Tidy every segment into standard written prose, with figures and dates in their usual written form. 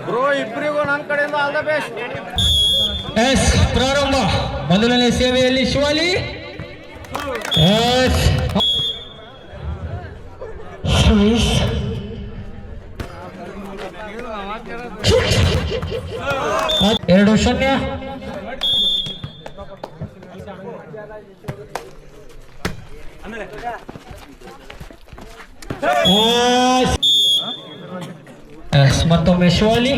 Bro ಇಬ್ಬರಿಗೂ ನನ್ನ ಕಡೆಯಿಂದ ಆಲ್ ದ ಬೆಸ್ಟ್. ಎಸ್ ಪ್ರಾರಂಭ. ಮೊದಲನೇ ಸೇವೆಯಲ್ಲಿ ಶಿವಾಲಿ. S service. 2-0. ಮತ್ತೊಮ್ಮೆ ಶಿವಾಲಿ.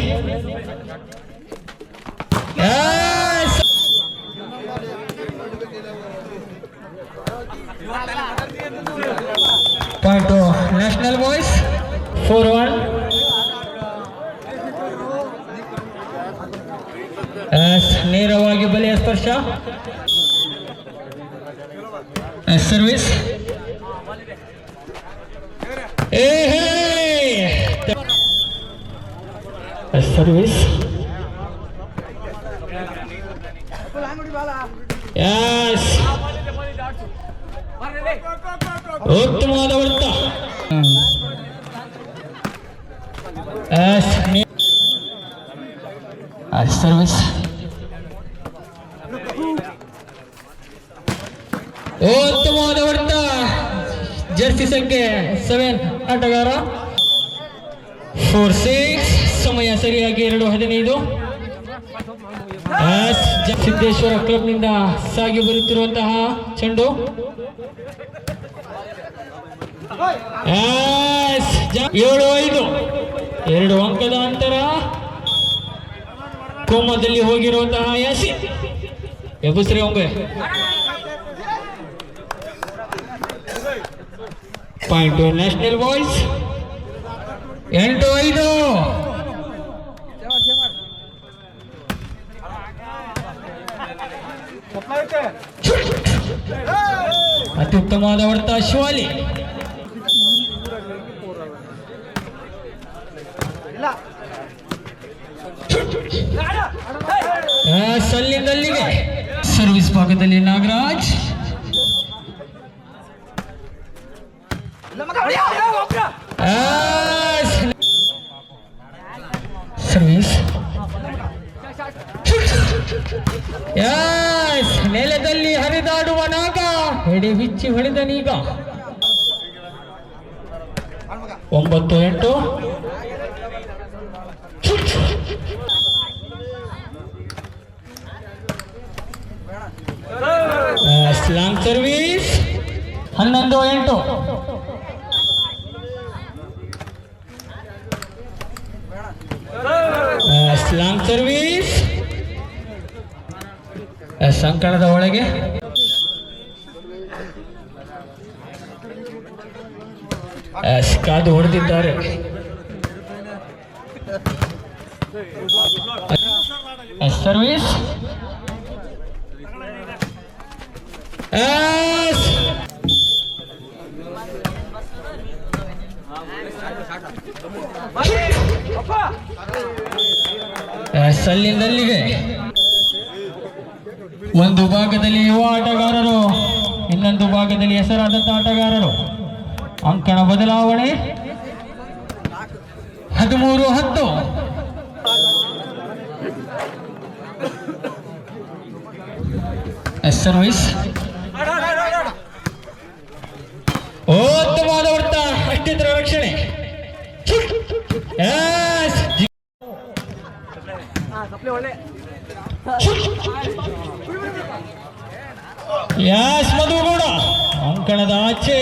Point national boys. 4-1. ನೇರವಾಗಿ ಬಲಿಯ ಸ್ಪರ್ಶ. ಸರ್ವಿಸ್. ಸರ್ವಿಸ್. ಉತ್ತಮವಾದ ಹೊಡೆತ. ಸರ್ವಿಸ್. ಉತ್ತಮವಾದ ಹೊಡೆತ. ಜರ್ಸಿ ಸಂಖ್ಯೆ 7 ಆಟಗಾರ. 4-6. ಸಮಯ ಸರಿಯಾಗಿ 2:15. ಸಿದ್ದೇಶ್ವರ ಕ್ಲಬ್ನಿಂದ ಸಾಗಿ ಬರುತ್ತಿರುವಂತಹ ಚೆಂಡು. 7-5. 2 ಅಂಕದ ಅಂತರ. ಕೋಮದಲ್ಲಿ ಹೋಗಿರುವಂತಹ ಯಾಸಿ ಎಬುಸ್ರಿ ಒಂಗೆ. Point national boys. 8-5. ಅತ್ಯುತ್ತಮವಾದ ಹೊಡೆತ ಶಿವಾಲಿ. ಸಲ್ಲಿಂದಲ್ಲಿಗೆ. ಸರ್ವಿಸ್ ಭಾಗದಲ್ಲಿ ನಾಗರಾಜ್. ಸರ್ವಿಸ್. ನೆಲದಲ್ಲಿ ಹರಿದಾಡುವ ನಾಗ ಎಡೆ ಬಿಚ್ಚಿ ಹೊಡೆದನೀಗ. 9-8. Long service. 11-8. Long service. ಸಂಕಣದ ಒಳಗೆ. ಕಾದು ಹೊಡೆದಿದ್ದಾರೆ. ಸರ್ವಿಸ್. ಸಲ್ಲಿಂದಲ್ಲಿಗೆ. ಒಂದು ಭಾಗದಲ್ಲಿ ಯುವ ಆಟಗಾರರು, ಇನ್ನೊಂದು ಭಾಗದಲ್ಲಿ ಹೆಸರಾದಂತಹ ಆಟಗಾರರು. ಅಂಕಣ ಬದಲಾವಣೆ. 13-10. ಸರ್ವಿಸ್. ಉತ್ತಮವಾದ ಹೊಡೆತ. ಅಷ್ಟಿದ್ರ ರಕ್ಷಣೆ. ಯಾಸ್ ಮಧುಗೌಡ ಅಂಕಣದ ಆಚೆ.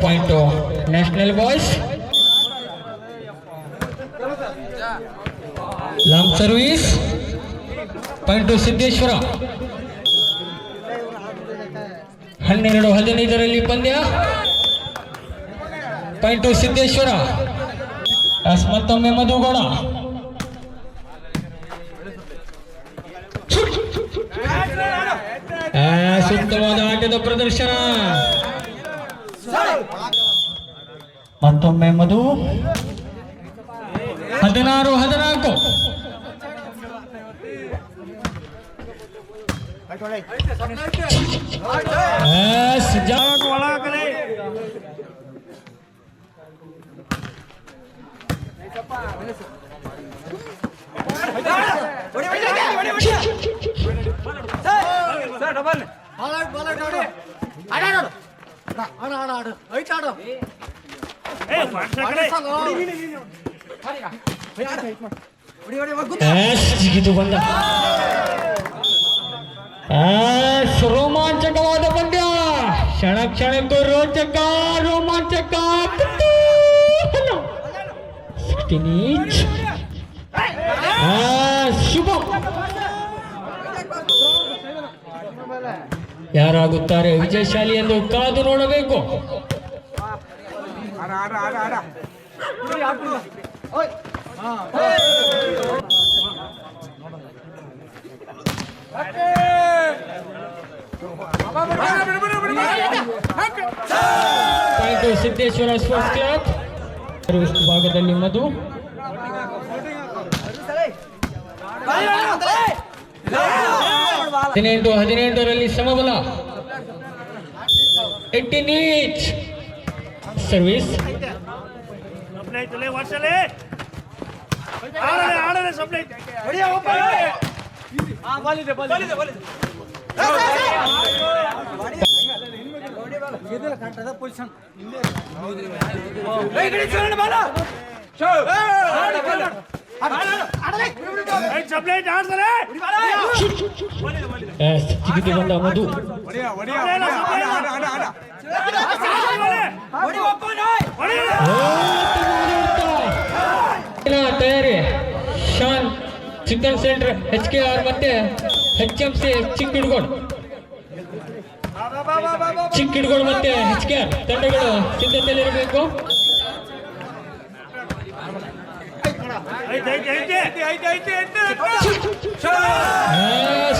Point national boys. Long service. Point Siddeshwara. 12-15 ಪಂದ್ಯ. ಪಾಯಿಂಟ್ ಸಿದ್ದೇಶ್ವರ. ಮತ್ತೊಮ್ಮೆ ಮಧುಗೌಡ. ಸೂಕ್ತವಾದ ಆಟದ ಪ್ರದರ್ಶನ. ಮತ್ತೊಮ್ಮೆ ಮಧು. 16-14. ಒಳಗಡೆ ಡಬಲ್ ಜಿಗಿದು ಬಂದ ರೋಮಾಂಚಕವಾದ ಪಂದ್ಯ, ಕ್ಷಣ ಕ್ಷಣಕ್ಕೂ ರೋಚಕ ರೋಮಾಂಚಕ. ಶುಭ ಯಾರಾಗುತ್ತಾರೆ ವಿಜಯಶಾಲಿ ಎಂದು ಕಾದು ನೋಡಬೇಕು. ಸಿದ್ದೇಶ್ವರ ಸ್ಪೋರ್ಟ್ಸ್ ಕ್ಲಬ್ ಭಾಗದಲ್ಲಿ ಮಧು, 18 ಸಮಬಲ. 18 ಈಚ್ ಸರ್ವಿಸ್. ಜಿಗಿದು ಬಂದ ಮಧು, ತಯಾರಿ ಶಾನ್ ಚಿಕನ್ ಸೆಂಟರ್ HKR ಮತ್ತೆ HMC ಚಿಕ್ಕಿಡ್ಗೋಡು ಮತ್ತೆ HKR ತಂಡಗಳು ಸಿದ್ಧತೆಯಲ್ಲಿರಬೇಕು.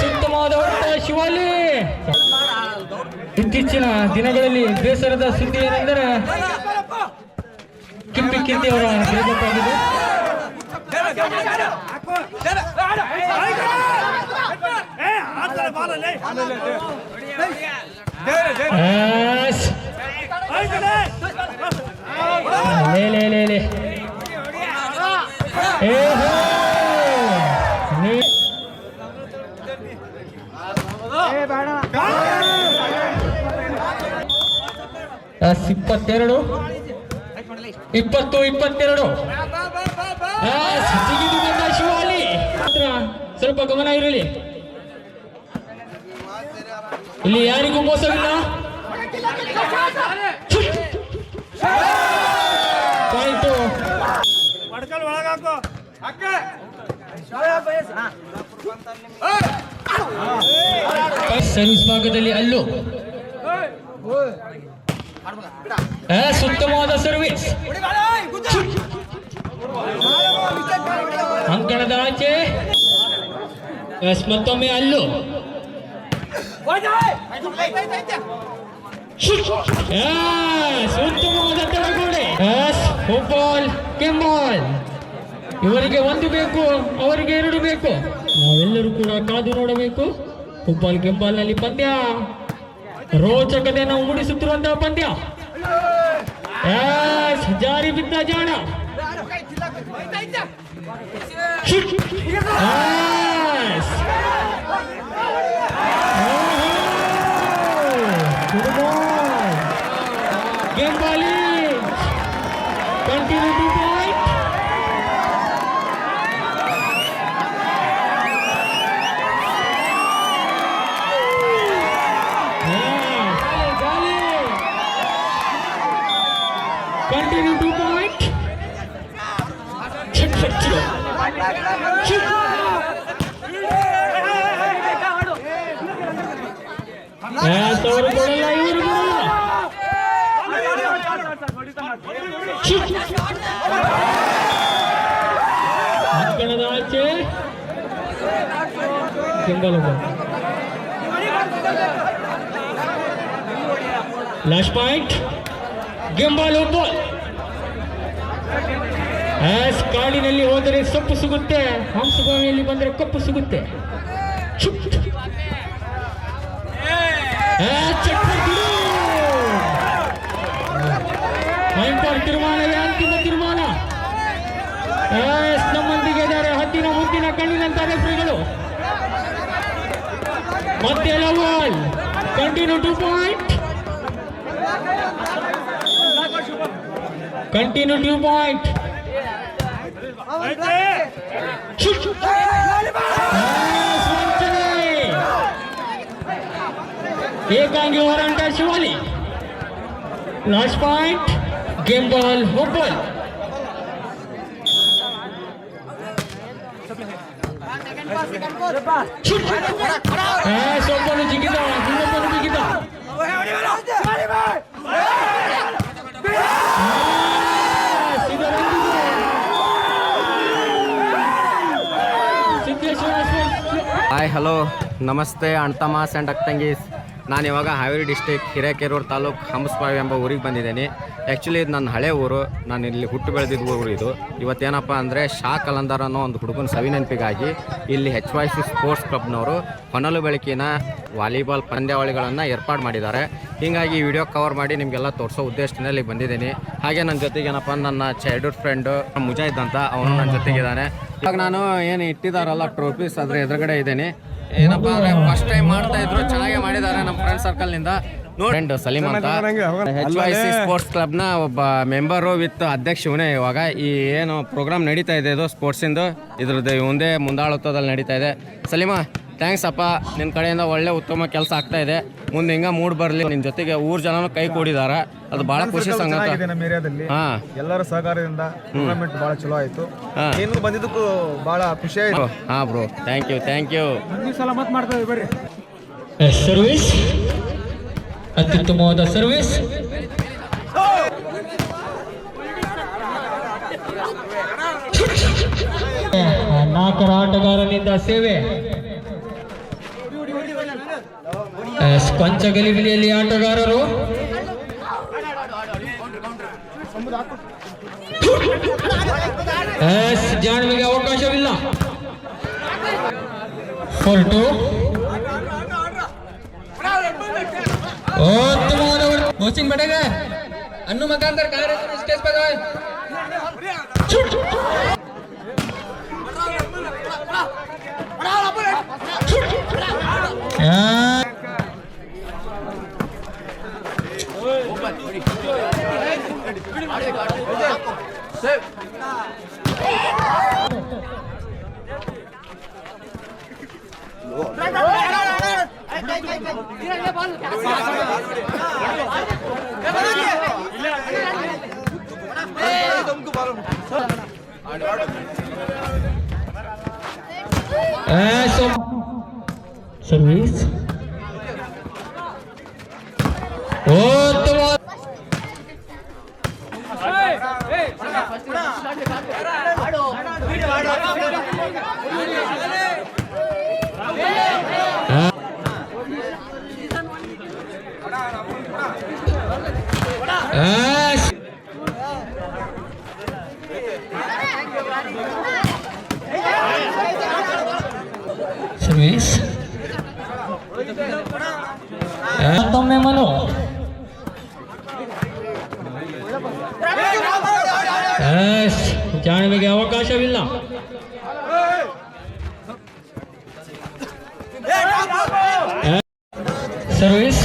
ಉತ್ತಮವಾದ ಹೊತ್ತ ಶಿವಾಲಿ. ಇತ್ತೀಚಿನ ದಿನಗಳಲ್ಲಿ ಬೇಸರದ ಸುದ್ದಿ ಏನೆಂದರೆ ಕಿಂಪಿ ಅವರ ಬ್ರೇಕಪ್ ಆಗಿದೆ. ಲೇ22 ಜಿಗಿದು ಬಂದ ಶಿವಾಲಿ. ಸ್ವಲ್ಪ ಗಮನ ಇರಲಿ, ಇಲ್ಲಿ ಯಾರಿಗೂ ಮೋಸವಿಲ್ಲ. ಪಾಯಿಂಟು ಸರ್ವಿಸ್ ಭಾಗದಲ್ಲಿ ಅಲ್ಲು ಉತ್ತಮವಾದ ಸರ್ವಿಸ್. ಅಂಕಣದ ಆಚೆ ಮತ್ತೊಮ್ಮೆ ಅಲ್ಲು. ಉತ್ತಮವಾದ ತಡೆಗೋಡೆ. ಫುಟ್ಬಾಲ್ ಕೆಂಬಾಲ್, ಇವರಿಗೆ ಒಂದು ಬೇಕು, ಅವರಿಗೆ ಎರಡು ಬೇಕು. ನಾವೆಲ್ಲರೂ ಕೂಡ ಕಾದು ನೋಡಬೇಕು. ಫುಟ್ಬಾಲ್ ಕೆಂಬಾಲ್ನಲ್ಲಿ ಪಂದ್ಯ ರೋಚಕತೆ ನಾವು ಮೂಡಿಸುತ್ತಿರುವಂತಹ ಪಂದ್ಯ. ಜಾರಿ ಬಿದ್ದ ಜಾಣ. ಕೆಂಬಾಲಿ continue two point. Continue 2 point. ಅವರು ಕೊಡಲ್ಲ, ಇವರು ಅಂಕಣದ ಆಚೆ single. Last point game ball football. ಕಾಡಿನಲ್ಲಿ ಹೋದರೆ ಸೊಪ್ಪು ಸಿಗುತ್ತೆ, ಹಂಸಭೂಮಿಯಲ್ಲಿ ಬಂದರೆ ಕಪ್ಪು ಸಿಗುತ್ತೆ. ತೀರ್ಮಾನವೇ ಅಂತಿಮ ತೀರ್ಮಾನ. ನಮ್ಮೊಂದಿಗೆ ಇದ್ದಾರೆ ಹದ್ದಿನ ಮುದ್ದಿನ ಕಣ್ಣಿನಂತ ರೆಫ್ರಿಗಳು. ಮತ್ತೆ level continue 2 point, continue 2 point. ಏಕಾಂಗಿ ಹೋರಾಟ Shivali. Last point, game ball ಹುಬ್ಬಲ್. ಒಬ್ಬನು ಜಿಗಿದ, ಇನ್ನೊಬ್ಬನು ಜಿಗಿದ. ಹಾಯ್ ಹಲೋ ನಮಸ್ತೆ ಅಣ್ತಮಾಸ್ ಆ್ಯಂಡ್ ಅಕ್ತಂಗೀಸ್. ನಾನು ಇವಾಗ ಹಾವೇರಿ ಡಿಸ್ಟಿಕ್ ಹಿರೇಕೆರೂರು ತಾಲೂಕು ಹಂಬಸ್ಬಾವಿ ಎಂಬ ಊರಿಗೆ ಬಂದಿದ್ದೀನಿ. ಆ್ಯಕ್ಚುಲಿ ಇದು ನನ್ನ ಹಳೆ ಊರು, ನಾನು ಇಲ್ಲಿ ಹುಟ್ಟು ಬೆಳೆದಿದ್ದ ಊರು ಇದು. ಇವತ್ತೇನಪ್ಪ ಅಂದರೆ ಶಾ ಕಲಂದರ್ ಅನ್ನೋ ಒಂದು ಹುಡುಗನ ಸವಿ ನೆನಪಿಗಾಗಿ ಇಲ್ಲಿ HYC ಸ್ಪೋರ್ಟ್ಸ್ ಕ್ಲಬ್ನವರು ಹೊನಲು ಬೆಳಕಿನ ವಾಲಿಬಾಲ್ ಪಂದ್ಯಾವಳಿಗಳನ್ನು ಏರ್ಪಾಡು ಮಾಡಿದ್ದಾರೆ. ಹೀಗಾಗಿ ಈ ವಿಡಿಯೋ ಕವರ್ ಮಾಡಿ ನಿಮಗೆಲ್ಲ ತೋರಿಸೋ ಉದ್ದೇಶದಲ್ಲಿ ಬಂದಿದ್ದೀನಿ. ಹಾಗೆ ನನ್ನ ಜೊತೆಗೆ ಏನಪ್ಪ ನನ್ನ ಚೈಲ್ಡ್ಹುಡ್ ಫ್ರೆಂಡು ಮುಜಾಹಿದ್ ಅಂತ, ಅವನು ನನ್ನ ಜೊತೆಗಿದ್ದಾನೆ. ಇವಾಗ ನಾನು ಏನು ಇಟ್ಟಿದ್ದಾರಲ್ಲ ಟ್ರೋಫೀಸ್ ಅದ್ರ ಎದುರುಗಡೆ ಇದ್ದೇನೆ. ಏನಪ್ಪಾ ಅಂದ್ರೆ ಫಸ್ಟ್ ಟೈಮ್ ಮಾಡ್ತಾ ಇದ್ರು, ಚೆನ್ನಾಗೇ ಮಾಡಿದ್ದಾರೆ ನಮ್ಮ ಫ್ರೆಂಡ್ ಸರ್ಕಲ್ ನಿಂದ. ಫ್ರೆಂಡ್ ಸಲೀಮ್ ಅಂತ HYC ಸ್ಪೋರ್ಟ್ಸ್ ಕ್ಲಬ್ ನ ಒಬ್ಬ ಮೆಂಬರು ವಿತ್ ಅಧ್ಯಕ್ಷ ಇವನೇ. ಇವಾಗ ಈ ಏನು ಪ್ರೋಗ್ರಾಮ್ ನಡೀತಾ ಇದೆ ಇದು ಸ್ಪೋರ್ಟ್ಸ್ ಇಂದು, ಇದ್ರದ್ದು ಮುಂದೆ ಮುಂದಾಳತ್ವದಲ್ಲಿ ನಡೀತಾ ಇದೆ. ಸಲೀಮಾ ಥ್ಯಾಂಕ್ಸ್ ಅಪ್ಪ, ನಿನ್ನ ಕಡೆಯಿಂದ ಒಳ್ಳೆ ಉತ್ತಮ ಕೆಲಸ ಆಗ್ತಾ ಇದೆ. ಮುಂದೆ ಹಿಂಗ ಮೂಡ್ ಬರಲಿ. ನಿನ್ನ ಜೊತೆಗೆ ಊರ್ ಜನನು ಕೈ ಕೂಡಿದಾರ, ಅದು ಬಹಳ ಖುಷಿ ಸಂಗತಿ. ನಮ್ಮ ಏರಿಯಾದಲ್ಲಿ ಎಲ್ಲರ ಸಹಕಾರದಿಂದ ಟೂರ್ನಮೆಂಟ್ ಬಹಳ ಚಲೋ ಆಯ್ತು. ಏನು ಬಂದಿದ್ದಕ್ಕೂ ಬಹಳ ಖುಷಿ ಆಯ್ತು. ಹಾ bro, thank you thank you. Service, ಅತ್ಯುತ್ತಮವಾದ ಸರ್ವಿಸ್. ನಾಲ್ಕರ ಆಟಗಾರನಿಂದ ಸೇವೆ. ಕೊಂಚ ಗಲಿಬಿಲಿಯಲ್ಲಿ ಆಟಗಾರರು. ಜಾಣ್ಮೆಗೆ ಅವಕಾಶವಿಲ್ಲ. 4-2. मोचिंग बढ़ेगा अन्नू मकानदार कहाँ रहते हैं स्टेज पे गए सर्विस. सर्विस ಮತ್ತೊಮ್ಮೆ ಮನು. ಜಾಣ್ಮೆಗೆ ಅವಕಾಶವಿಲ್ಲ. ಸರ್ವಿಸ್.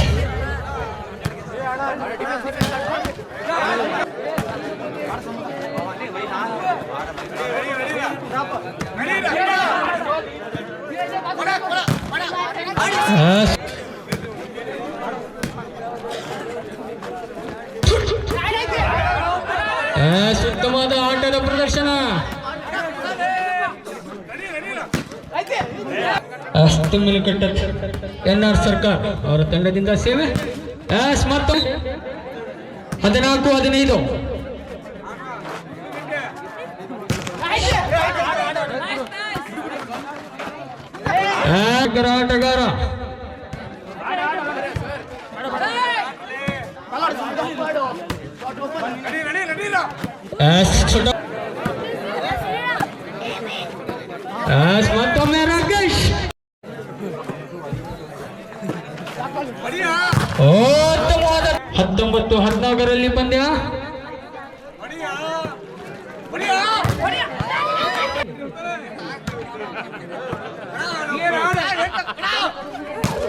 ಉತ್ತಮವಾದ ಆಟದ ಪ್ರದರ್ಶನ. ಅಷ್ಟುಮಿಲಿಕಟ್ಟ NR ಸರ್ಕಾರ್ ಅವರ ತಂಡದಿಂದ ಸೇವೆ. ಮತ್ತು 14-15. ಆಟಗಾರ ಮತ್ತೊಮ್ಮೆ ರಾಕೇಶ್. ಉತ್ತಮವಾದ 19-14ರಲ್ಲಿ ಪಂದ್ಯ.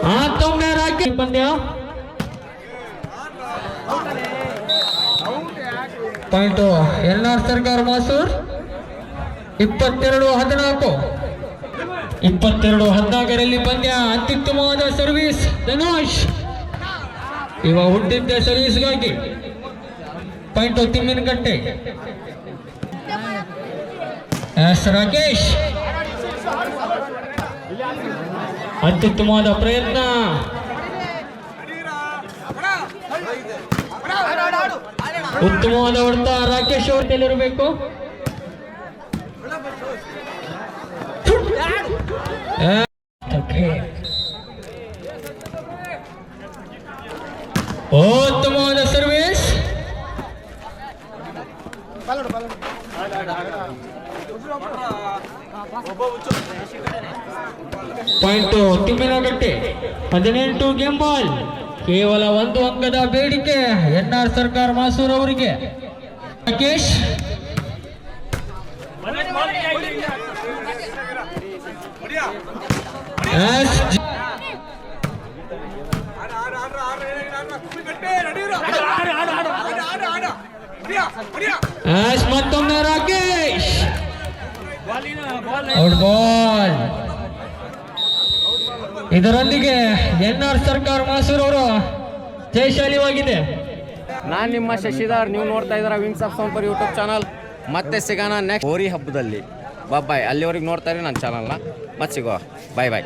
ಮತ್ತೊಮ್ಮೆ ರಾಕಿ ಪಂದ್ಯ. ಪಾಯಿಂಟು NR ಸರ್ಕಾರ ಮಾಸೂರ್. 22-14. 22-14ರಲ್ಲಿ ಪಂದ್ಯ. ಅತ್ಯುತ್ತಮವಾದ ಸರ್ವಿಸ್ ಧನುಷ್. ಇವ ಹುಟ್ಟಿದ್ದ ಸರ್ವಿಸ್ಗಾಗಿ. ಪಾಯಿಂಟು ತಿಮ್ಮಿನಕಟ್ಟೆ. ರಾಕೇಶ್ ಅತ್ಯುತ್ತಮವಾದ ಪ್ರಯತ್ನ. ಉತ್ತಮವಾದ ಹೊಡೆತ. ರಾಕೇಶ್ ಅವರು ಎಲ್ಲಿರಬೇಕು. ಉತ್ತಮವಾದ ಸರ್ವಿಸ್. ಪಾಯಿಂಟು ತಿಮ್ಮಿನಗಟ್ಟೆ. 18 game ball. ಕೇವಲ 1 ಅಂಕದ ಬೇಡಿಕೆ NR ಸರ್ಕಾರ ಮಾಸೂರ್ ಅವರಿಗೆ. ರಾಕೇಶ್ ಮತ್ತೊಮ್ಮೆ ರಾಕೇಶ್ ಔಟ್ ಬಾಲ್. ಇದರೊಂದಿಗೆ NR ಸರ್ಕಾರ ಮಾಸೂರ್ ಅವರು ಜಯಶಾಲಿಯಾಗಿದೆ. ನಾನು ನಿಮ್ಮ ಶಶಿಧರ್, ನೀವು ನೋಡ್ತಾ ಇದ್ದೀರಾ ವಿಂಗ್ಸ್ ಆಫ್ ಸೋಂಪರ್ ಯೂಟ್ಯೂಬ್ ಚಾನಲ್. ಮತ್ತೆ ಸಿಗೋಣ ನೆಕ್ಸ್ಟ್ ಹೋರಿ ಹಬ್ಬದಲ್ಲಿ. ಬಾಯ್. ಅಲ್ಲಿವರೆಗೆ ನೋಡ್ತಾ ಇರಿ ನನ್ನ ಚಾನಲ್ನ. ಮತ್ತೆ ಸಿಗೋ. ಬಾಯ್.